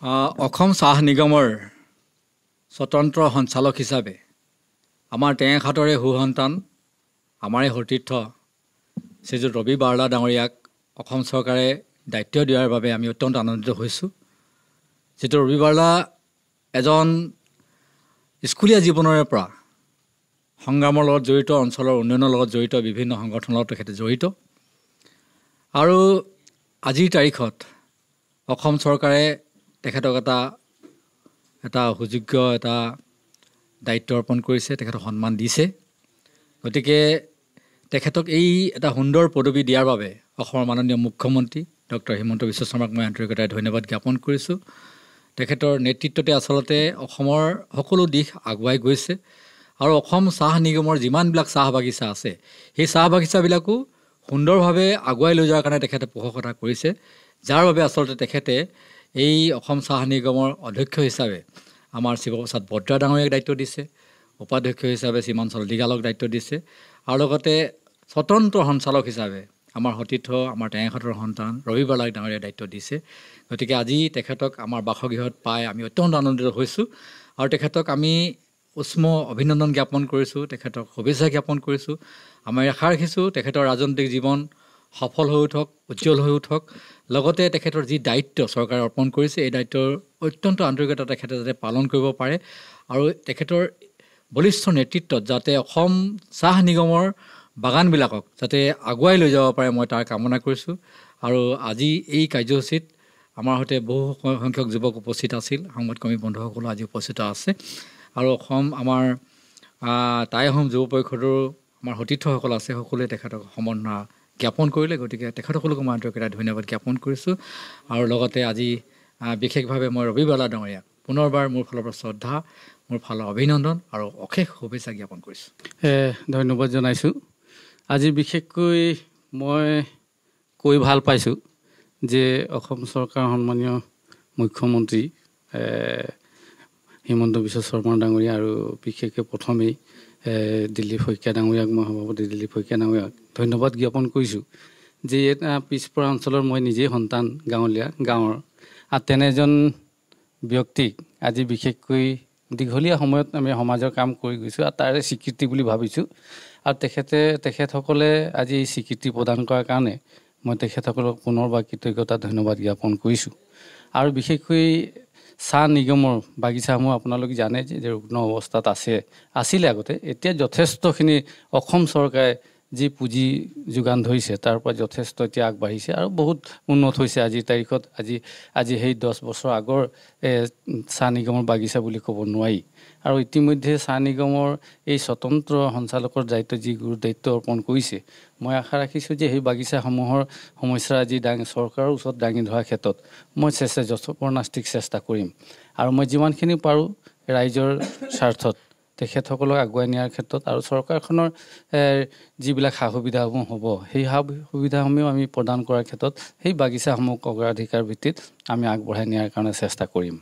অসম চাহ নিগমৰ স্বতন্ত্ৰ সঞ্চালক হিচাপে আমাৰ টেঙাখাটৰে সুসন্তান আমাৰে সতীৰ্থ শ্ৰীযুত ৰবি বাৰলা ডাঙৰীয়াক অসম চৰকাৰে দায়িত্ব দিয়াৰ বাবে আমি অত্যন্ত আনন্দিত হৈছোঁ। যিটো ৰবি বাৰলা এজন স্কুলীয়া জীৱনৰে পৰা সংগ্ৰামৰ লগত জড়িত, অঞ্চলৰ উন্নয়নৰ লগত জড়িত, বিভিন্ন সংগঠনৰ লগত তেখেতে জড়িত আৰু আজিৰ তাৰিখত অসম চৰকাৰে তেখেতক এটা সুযোগ্য এটা দায়িত্ব অৰ্পণ কৰিছে, তেখেতক সন্মান দিছে। গতিকে তেখেতক এই এটা সুন্দৰ পদবী দিয়াৰ বাবে অসমৰ মাননীয় মুখ্যমন্ত্ৰী ডক্টৰ হিমন্ত বিশ্ব শৰ্মাক মই আন্তৰিকতাৰে ধন্যবাদ জ্ঞাপন কৰিছোঁ। তেখেতৰ নেতৃত্বতে আচলতে অসমৰ সকলো দিশ আগুৱাই গৈছে আৰু অসম চাহ নিগমৰ যিমানবিলাক চাহ বাগিচা আছে সেই চাহ বাগিচাবিলাকো সুন্দৰভাৱে আগুৱাই লৈ যোৱাৰ কাৰণে তেখেতে পোষকতা কৰিছে, যাৰ বাবে আচলতে তেখেতে এই অসম চাহ নিগমৰ অধ্যক্ষ হিচাপে আমাৰ শিৱপ্ৰসাদ বদ্ৰা ডাঙৰীয়াক দায়িত্ব দিছে, উপাধ্যক্ষ হিচাপে শ্ৰীমাঞ্চল দিগালক দায়িত্ব দিছে আৰু লগতে স্বতন্ত্ৰ সঞ্চালক হিচাপে আমাৰ সতীৰ্থ আমাৰ টেঙাখাটৰ সন্তান ৰবি বাৰলা ডাঙৰীয়াক দায়িত্ব দিছে। গতিকে আজি তেখেতক আমাৰ বাসগৃহত পাই আমি অত্যন্ত আনন্দিত হৈছোঁ আৰু তেখেতক আমি উষ্ম অভিনন্দন জ্ঞাপন কৰিছোঁ, তেখেতক শুভেচ্ছা জ্ঞাপন কৰিছোঁ। আমি আশা ৰাখিছোঁ তেখেতৰ ৰাজনৈতিক জীৱন সফল হৈ উঠক, উজ্জ্বল হৈ উঠক। লগতে তেখেতৰ যি দায়িত্ব চৰকাৰে অৰ্পণ কৰিছে এই দায়িত্বৰ অত্যন্ত আন্তৰিকতা তেখেতে যাতে পালন কৰিব পাৰে আৰু তেখেতৰ বলিষ্ঠ নেতৃত্বত যাতে অসম চাহ নিগমৰ বাগানবিলাকক যাতে আগুৱাই লৈ যাব পাৰে, মই তাৰ কামনা কৰিছোঁ। আৰু আজি এই কাৰ্যসূচীত আমাৰ সৈতে বহু সংখ্যক যুৱক উপস্থিত আছিল, সংবাদকৰ্মী বন্ধুসকলো আজি উপস্থিত আছে আৰু আমাৰ টাই আহোম যুৱ পৰিষদৰো আমাৰ সতীৰ্থসকল আছে, সকলোৱে তেখেতক সম্বৰ্ধনা জ্ঞাপন কৰিলে। গতিকে তেখেতসকলকো মই আন্তৰিকতাৰে ধন্যবাদ জ্ঞাপন কৰিছোঁ আৰু লগতে আজি বিশেষভাৱে মই ৰবি বাৰলা ডাঙৰীয়াক পুনৰবাৰ মোৰ ফালৰ পৰা শ্ৰদ্ধা, মোৰ ফালৰ অভিনন্দন আৰু অশেষ শুভেচ্ছা জ্ঞাপন কৰিছোঁ। ধন্যবাদ জনাইছোঁ। আজি বিশেষকৈ মই কৈ ভাল পাইছোঁ যে অসম চৰকাৰৰ সন্মানীয় মুখ্যমন্ত্ৰী হিমন্ত বিশ্ব শৰ্মা ডাঙৰীয়া আৰু বিশেষকৈ প্ৰথমেই দিলীপ শইকীয়া ডাঙৰীয়াক, মই সভাপতি দিলীপ শইকীয়া ডাঙৰীয়াক ধন্যবাদ জ্ঞাপন কৰিছোঁ যে এটা পিছপৰা অঞ্চলৰ মই নিজেই সন্তান, গাঁৱৰ আৰু তেনে এজন ব্যক্তিক আজি বিশেষকৈ দীঘলীয়া সময়ত আমি সমাজৰ কাম কৰি গৈছোঁ আৰু তাৰে স্বীকৃতি বুলি ভাবিছোঁ আৰু তেখেতসকলে আজি এই স্বীকৃতি প্ৰদান কৰাৰ কাৰণে মই তেখেতসকলক পুনৰবাৰ কৃতজ্ঞতা ধন্যবাদ জ্ঞাপন কৰিছোঁ। আৰু বিশেষকৈ চাহ নিগমৰ বাগিচাসমূহ আপোনালোকে জানে যে ৰুগ্ন অৱস্থাত আছিলে আগতে, এতিয়া যথেষ্টখিনি অসম চৰকাৰে যি পুঁজি যোগান ধৰিছে তাৰ পৰা যথেষ্ট এতিয়া আগবাঢ়িছে আৰু বহুত উন্নত হৈছে আজিৰ তাৰিখত। আজি সেই 10 বছৰ আগৰ চাহ নিগমৰ বাগিচা বুলি ক'ব নোৱাৰি আৰু ইতিমধ্যে চাহ নিগমৰ এই স্বতন্ত্ৰ সঞ্চালকৰ দায়িত্ব যি গুৰু দায়িত্ব অৰ্পণ কৰিছে, মই আশা ৰাখিছোঁ যে সেই বাগিচাসমূহৰ সমস্যা আজি চৰকাৰৰ ওচৰত দাঙি ধৰাৰ ক্ষেত্ৰত মই যথোপৰ্ণাস্তিক চেষ্টা কৰিম আৰু মই যিমানখিনি পাৰোঁ ৰাইজৰ স্বাৰ্থত তেখেতসকলক আগুৱাই নিয়াৰ ক্ষেত্ৰত আৰু চৰকাৰখনৰ যিবিলাক সা সুবিধাসমূহ হ'ব সেই সা সুবিধাসমূহ আমি প্ৰদান কৰাৰ ক্ষেত্ৰত সেই বাগিচাসমূহক অগ্ৰাধিকাৰ ভিত্তিত আমি আগবঢ়াই নিয়াৰ কাৰণে চেষ্টা কৰিম।